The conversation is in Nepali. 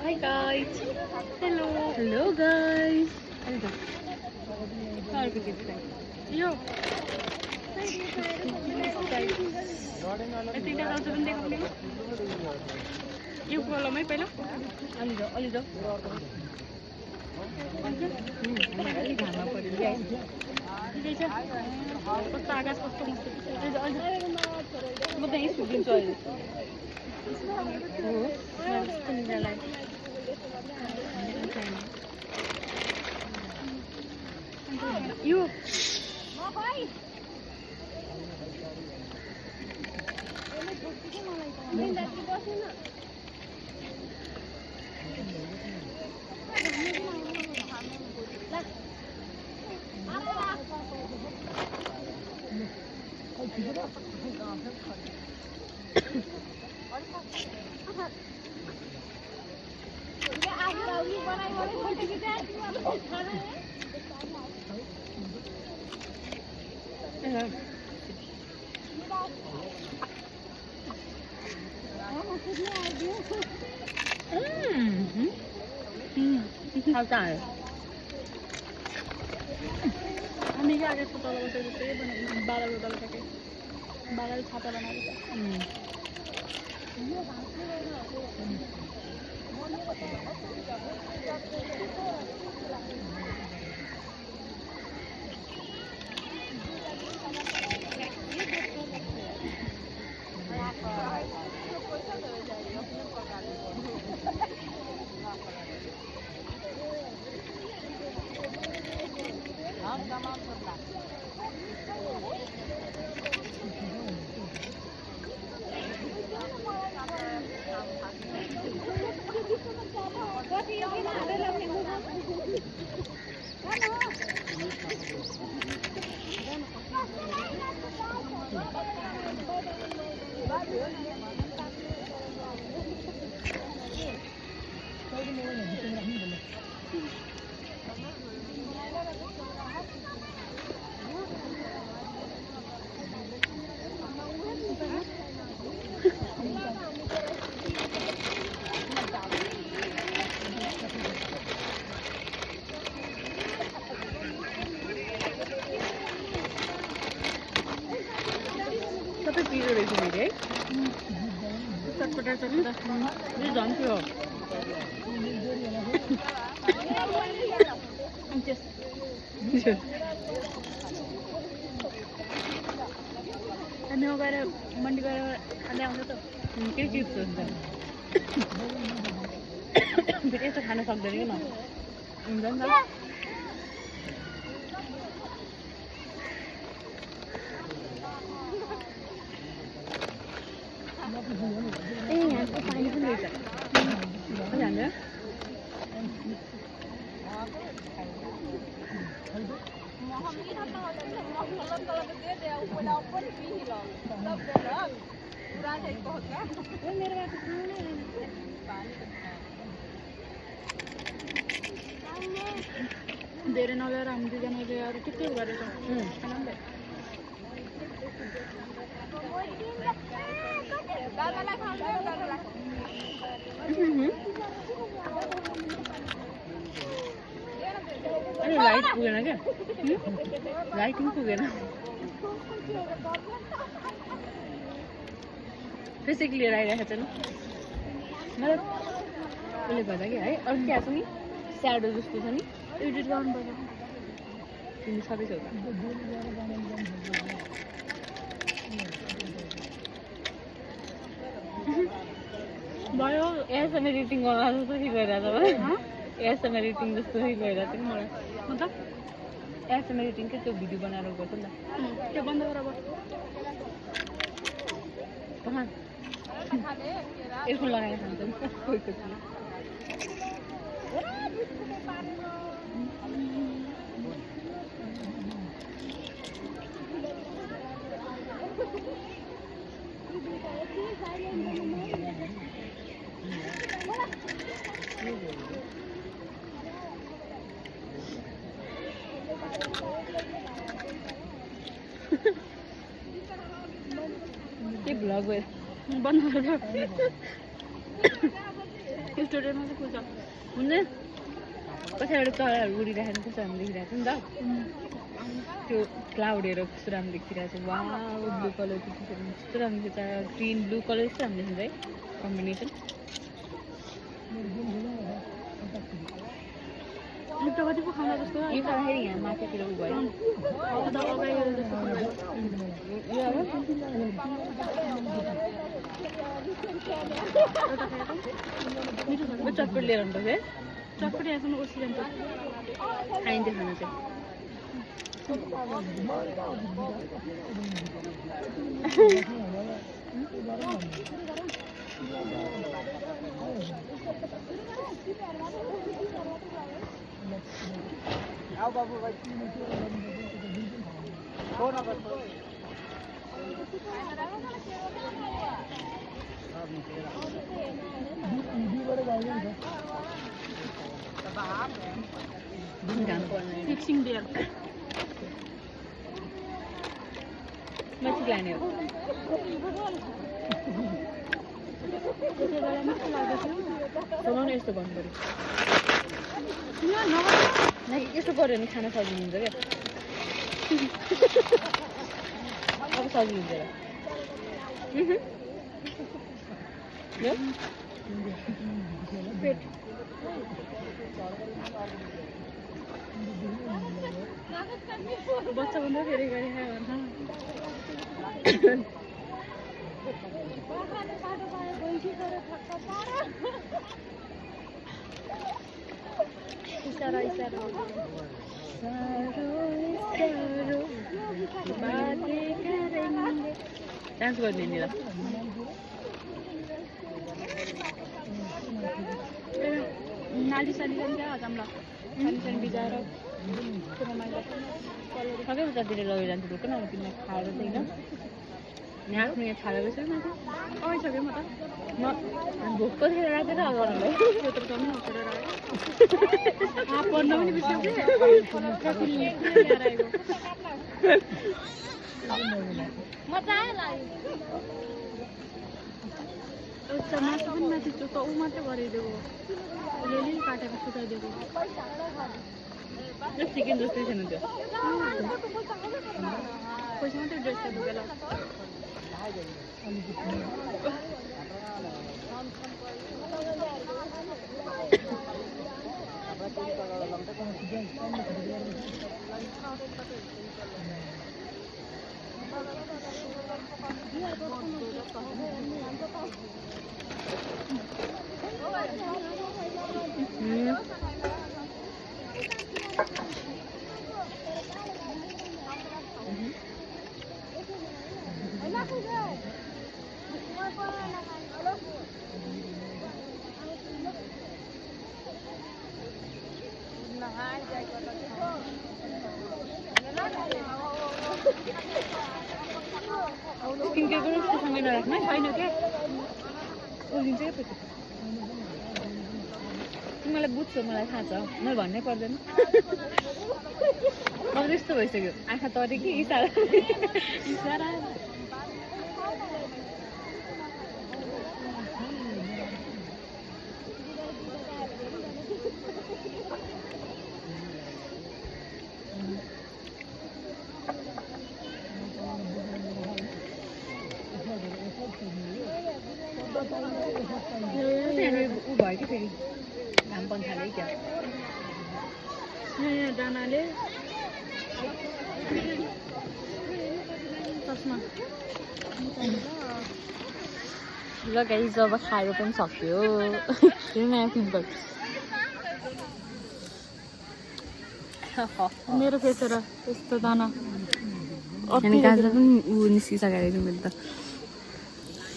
Hi guys. Hello. Hello guys. Yo. यो कलमै पहिला अलि जाऊ घाममा पऱ्यो कस्तो आकाश कस्तो मस्तो म त यहीँ सुकिन्छु अहिले यो खालता है हामी क्या आगे छाता बसेको त्यही बनाएको 12 रुपैयाँ सके 12 छाता बनाएको सबै पिरो रहेछ फेरि है चटपटा यो झन् थियो हामी गएर मन्डी गएर खाँदै आउँछ त के चिप्स हुन्छ फेरि यस्तो खान सक्दैन कि न हुन्छ नि त ए यहाँको पानी पनि रहेछ जान्छ धेरै नल्याएर हामी दुईजनाले अरू के के गरेछ अनि लाइट पुगेन क्या लाइटिङ पुगेन फेरि लिएर आइरहेको छ नि मलाई उसले गर्दा कि है अरू क्या छ नि स्याडो जस्तो छ नि एडिट गर्नुपर्छ तिमी सबै छौ भयो एसँग एडिटिङ गर्न जस्तो फिल भइरहेको छ एसँग एडिटिङ जस्तो फिल भइरहेको थियो नि मलाई मतलब एसँग एडिटिङ के त्यो भिडियो बनाएर गर्छ नि त त्यो बन्द गर एयरफोन लगाएर खान्छ नि कोही के भ्लग भयो बन्द गरेर स्टोरीमा चाहिँ खुल्छ हुन्छ पछाडि चराहरू उडिराखेको कस्तो राम्रो देखिरहेको छ नि त त्यो क्लाउडहरू कस्तो राम्रो देखिरहेको छ वा ब्लू कलरको कस्तो राम्रो देखिन्छ ग्रिन ब्लू कलर कस्तो राम्रो देखिन्छ है कम्बिनेसन एउटा कति पो खाना जस्तो फेरि यहाँ माथितिर उ भयो चटपट लिएर आउनु पर्छ है चटपटी आएछ ओसिरहन्छ खाइन्छ खाना चाहिँ फिक्सिङ बियर माथि लाने हो बनाउनु यस्तो गर्नु पऱ्यो यस्तो गऱ्यो भने खाना सजिलो हुन्छ क्या अब सजिलो हुन्छ पेट बच्चा भन्दा फेरि गरी खायो इशारा इशारा डान्स गर्ने नि नाली साली पनि क्या हजामला सानी सानी बिजाएर सबै उतातिर लगेर जान्छु ढुक्क न तिमीलाई खाएर चाहिँ होइन यहाँ आफ्नो यहाँ छाडेर छ माथि आइसक्यो म त भोक खेर राखेर गर्नुलाई त्यत्रो पनि उठेर राखेँ पढ्न पनि बिर्स्यो मजा आयो लाग्यो मासु पनि माथि चुक्क ऊ मात्रै गरिदिएको उसले काटेको सुकाइदिएको चिकन जस्तै छैन त्यो पैसा मात्रै ड्रेस गर्नु बेला स्किन केयर पनि सँगै नराख्नु छैन क्या ओलिन्छ क्या पछि तिमीलाई बुझ्छौ मलाई थाहा छ मैले भन्नै पर्दैन अब यस्तो भइसक्यो आँखा तरे कि इसारा इसारा ऊ भयो कि फेरि घाम पनि थाल्यो क्या यहाँ दानाले चस्मा ल गाइस जब खाएर पनि सक्यो नयाँ पिम्पल मेरो फेसेर यस्तो दाना अनि गाजर पनि ऊ निस्किसकेको थियो मेरो त